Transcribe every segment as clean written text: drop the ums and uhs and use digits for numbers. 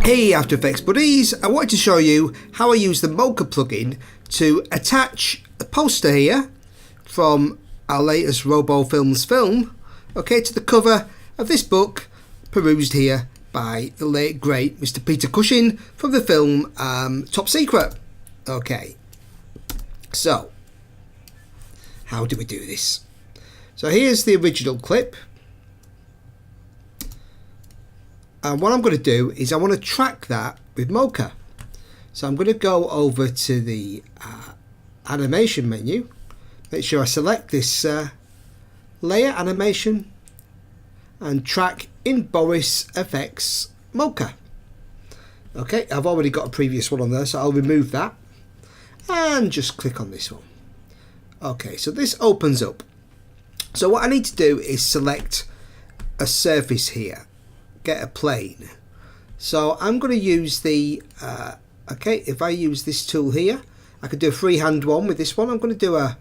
Hey After Effects buddies, I wanted to show you how I use the Mocha plugin to attach a poster here from our latest Robo Films film, okay, to the cover of this book perused here by the late great Mr. Peter Cushing from the film Top Secret. Okay, so how do we do this? So here's the original clip. And what I'm going to do is I want to track that with Mocha. So I'm going to go over to the animation menu. Make sure I select this layer animation and track in Boris FX Mocha. Okay, I've already got a previous one on there, so I'll remove that and just click on this one. Okay, so this opens up. So what I need to do is select a surface here. Get a plane. So I'm going to use the okay, if I use this tool here, I could do a freehand one with this one. I'm going to do a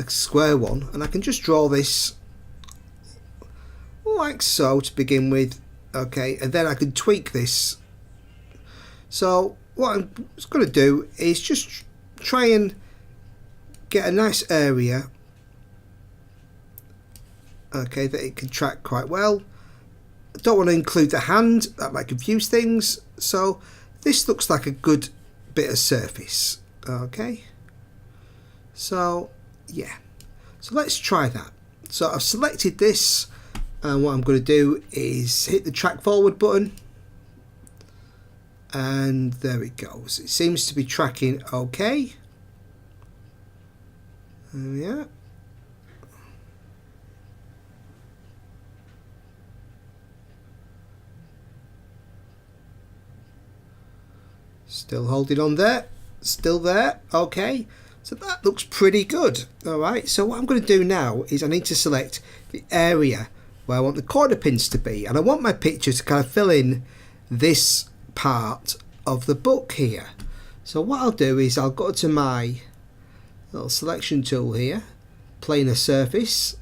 square one, and I can just draw this like so to begin with. Okay, and then I can tweak this. So what I'm going to do is just try and get a nice area, okay, that it can track quite well. I don't want to include the hand, that might confuse things, so this looks like a good bit of surface. Okay, so yeah, so let's try that. So I've selected this, and what I'm going to do is hit the track forward button, and there it goes. It seems to be tracking okay. Yeah. Still holding on there, still there, okay, so that looks pretty good. Alright, so what I'm going to do now is I need to select the area where I want the corner pins to be, and I want my picture to kind of fill in this part of the book here. So what I'll do is I'll go to my little selection tool here, planar surface,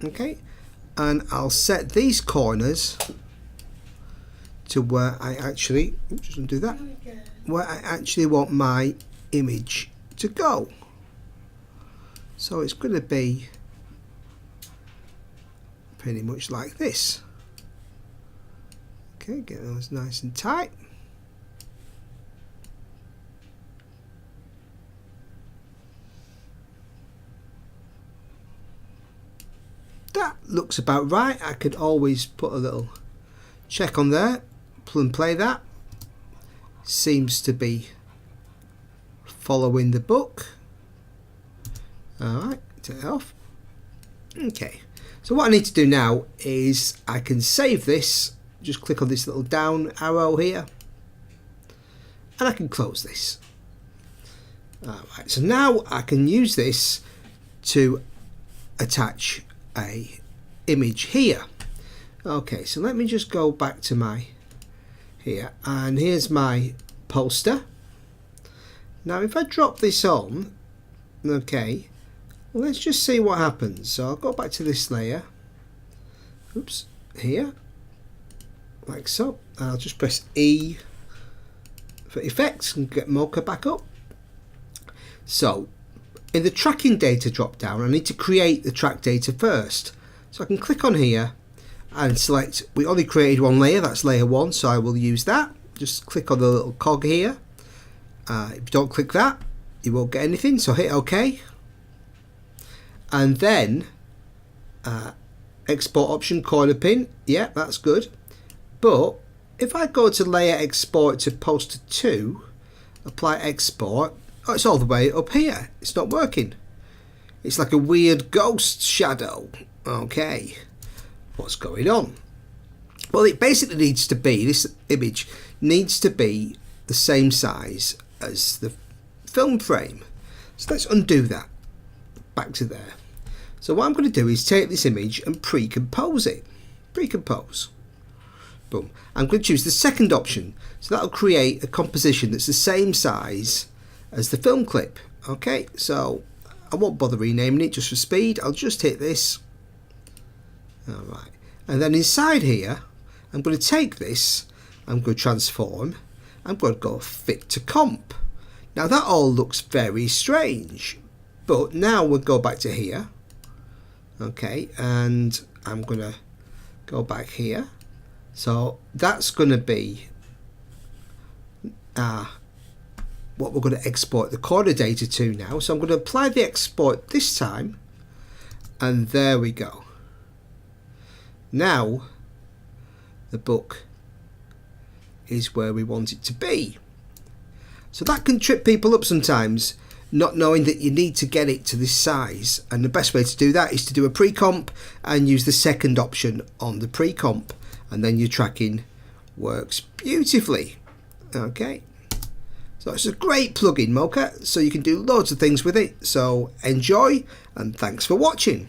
okay, and I'll set these corners to where I actually, just undo that, where I actually want my image to go. So it's going to be pretty much like this. Okay, get those nice and tight. That looks about right. I could always put a little check on there, pull and play that. Seems to be following the book. Alright, take it off. Okay, so what I need to do now is I can save this. Just click on this little down arrow here, and I can close this. Alright, so now I can use this to attach a image here. Okay, so let me just go back to my here, and here's my poster. Now if I drop this on, okay, well, let's just see what happens. So I'll go back to this layer, oops, here, like so, and I'll just press E for effects and get Mocha back up. So in the tracking data drop down, I need to create the track data first. So I can click on here and select, we only created one layer, that's layer 1, so I will use that. Just click on the little cog here. If you don't click that, you won't get anything, so hit OK. And then export option, corner pin, yeah, that's good. But if I go to layer, export to poster 2, apply export, oh, it's all the way up here, it's not working. It's like a weird ghost shadow. Okay, what's going on? Well, it basically needs to be, this image needs to be the same size as the film frame. So let's undo that, back to there. So what I'm going to do is take this image and pre-compose it. Pre-compose. Boom. I'm going to choose the second option, so that'll create a composition that's the same size as the film clip. Okay, so I won't bother renaming it just for speed, I'll just hit this. Alright, and then inside here I'm going to take this I'm going to transform. I'm going to go fit to comp. Now that all looks very strange, but now we'll go back to here. Okay, and I'm going to go back here. So that's going to be what we're going to export the corner data to now. So I'm going to apply the export this time, and there we go. Now the book is where we want it to be. So that can trip people up sometimes, not knowing that you need to get it to this size, and the best way to do that is to do a pre-comp and use the second option on the pre-comp, and then your tracking works beautifully. Okay, so it's a great plugin, Mocha, so you can do loads of things with it. So enjoy, and thanks for watching.